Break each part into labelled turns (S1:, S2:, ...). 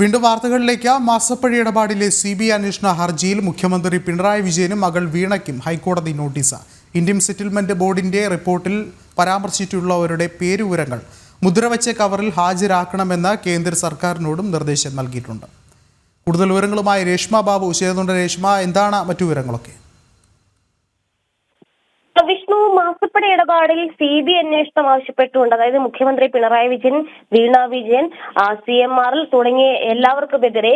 S1: വീണ്ടും വാർത്തകളിലേക്ക്. മാസപ്പഴി ഇടപാടിലെ CBI അന്വേഷണ ഹർജിയിൽ മുഖ്യമന്ത്രി പിണറായി വിജയനും മകൾ വീണയ്ക്കും ഹൈക്കോടതി നോട്ടീസ്. ഇന്ത്യൻ സെറ്റിൽമെന്റ് ബോർഡിന്റെ റിപ്പോർട്ടിൽ പരാമർശിച്ചിട്ടുള്ളവരുടെ പേരുവിവരങ്ങൾ മുദ്രവച്ച കവറിൽ ഹാജരാക്കണമെന്ന് കേന്ദ്ര സർക്കാരിനോടും നിർദ്ദേശം നൽകിയിട്ടുണ്ട്. കൂടുതൽ വിവരങ്ങളുമായി രേഷ്മ ബാബു ചേർന്നുണ്ട്. രേഷ്മ, എന്താണ് മറ്റു വിവരങ്ങളൊക്കെ?
S2: വിഷ്ണു, മാസപ്പടി ഇടപാടിൽ CBI അന്വേഷണം ആവശ്യപ്പെട്ടുകൊണ്ട്, അതായത് മുഖ്യമന്ത്രി പിണറായി വിജയൻ, വീണ വിജയൻ, CMR തുടങ്ങിയ എല്ലാവർക്കുമെതിരെ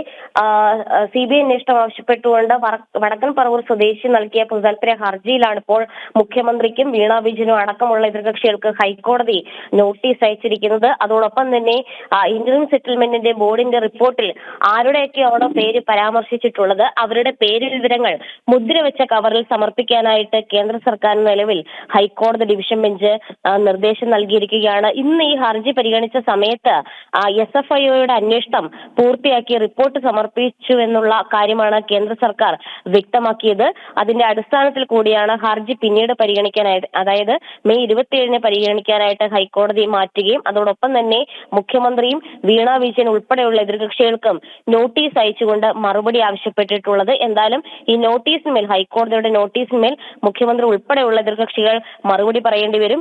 S2: CBI അന്വേഷണം ആവശ്യപ്പെട്ടുകൊണ്ട് വടക്കൻ പറവൂർ സ്വദേശി നൽകിയ പൊതുതാൽപര്യ ഹർജിയിലാണ് ഇപ്പോൾ മുഖ്യമന്ത്രിക്കും വീണ വിജയനും അടക്കമുള്ള എതിർകക്ഷികൾക്ക് ഹൈക്കോടതി നോട്ടീസ് അയച്ചിരിക്കുന്നത്. അതോടൊപ്പം തന്നെ ഇന്ത്യൻ സെറ്റിൽമെന്റിന്റെ ബോർഡിന്റെ റിപ്പോർട്ടിൽ ആരുടെയൊക്കെയാണോ പേര് പരാമർശിച്ചിട്ടുള്ളത് അവരുടെ പേര് വിവരങ്ങൾ മുദ്രവെച്ച കവറിൽ സമർപ്പിക്കാനായിട്ട് കേന്ദ്ര സർക്കാരിന് നിലവിൽ ഹൈക്കോടതി ഡിവിഷൻ ബെഞ്ച് നിർദ്ദേശം നൽകിയിരിക്കുകയാണ്. ഇന്ന് ഈ ഹർജി പരിഗണിച്ച സമയത്ത് SFIOയുടെ അന്വേഷണം പൂർത്തിയാക്കി റിപ്പോർട്ട് സമർപ്പിച്ചു എന്നുള്ള കാര്യമാണ് കേന്ദ്ര സർക്കാർ വ്യക്തമാക്കിയത്. അതിന്റെ അടിസ്ഥാനത്തിൽ കൂടിയാണ് ഹർജി പിന്നീട് പരിഗണിക്കാനായിട്ട്, അതായത് മെയ് 27-ന് പരിഗണിക്കാനായിട്ട് ഹൈക്കോടതി മാറ്റുകയും അതോടൊപ്പം തന്നെ മുഖ്യമന്ത്രിയും വീണ വിജയൻ ഉൾപ്പെടെയുള്ള എതിർകക്ഷികൾക്കും നോട്ടീസ് അയച്ചുകൊണ്ട് മറുപടി ആവശ്യപ്പെട്ടിട്ടുള്ളത്. എന്തായാലും ഈ നോട്ടീസിന്മേൽ, ഹൈക്കോടതിയുടെ നോട്ടീസിന്മേൽ മുഖ്യമന്ത്രി ഉൾപ്പെടെയുള്ള എതിർകക്ഷികൾ മറുപടി പറയേണ്ടി വരും.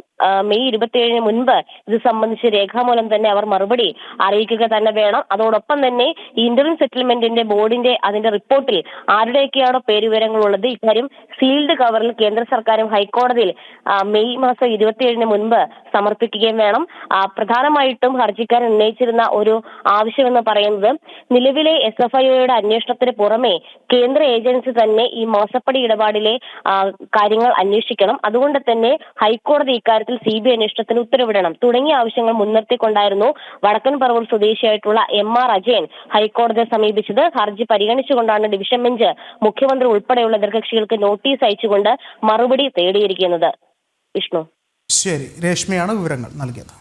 S2: മെയ് 27-ന് മുൻപ് ഇത് സംബന്ധിച്ച് രേഖാമൂലം തന്നെ അവർ മറുപടി അറിയിക്കുക തന്നെ വേണം. അതോടൊപ്പം തന്നെ ഇന്ത്യൻ സെറ്റിൽമെന്റിന്റെ ബോർഡിന്റെ അതിന്റെ റിപ്പോർട്ടിൽ ആരുടെയൊക്കെയാണോ പേരുവിവരങ്ങളുള്ളത് ഇക്കാര്യം സീൽഡ് കവറിൽ കേന്ദ്ര സർക്കാരും ഹൈക്കോടതിയിൽ മെയ് മാസം 27-ന് മുൻപ് സമർപ്പിക്കുകയും വേണം. പ്രധാനമായിട്ടും ഹർജിക്കാരൻ ഉന്നയിച്ചിരുന്ന ഒരു ആവശ്യമെന്ന് പറയുന്നത് നിലവിലെ SFIOയുടെ അന്വേഷണത്തിന് പുറമെ കേന്ദ്ര ഏജൻസി തന്നെ ഈ മാസപ്പടി ഇടപാടിലെ കാര്യങ്ങൾ അന്വേഷിക്കണം. അതുകൊണ്ട് തന്നെ ഹൈക്കോടതി ഇക്കാര്യത്തിൽ CBI അന്വേഷണത്തിന് ഉത്തരവിടണം തുടങ്ങിയ ആവശ്യങ്ങൾ മുൻനിർത്തിക്കൊണ്ടായിരുന്നു വടക്കൻ പറവൂർ സ്വദേശിയായിട്ടുള്ള MR അജയൻ ഹൈക്കോടതിയെ സമീപിച്ചത്. ഹർജി പരിഗണിച്ചുകൊണ്ടാണ് ഡിവിഷൻ ബെഞ്ച് മുഖ്യമന്ത്രി ഉൾപ്പെടെയുള്ള എതിർകക്ഷികൾക്ക് നോട്ടീസ് അയച്ചുകൊണ്ട് മറുപടി തേടിയിരിക്കുന്നത്. വിഷ്ണു,
S1: ശരി, രേഷ്മയാണ് വിവരങ്ങൾ നൽകിയത്.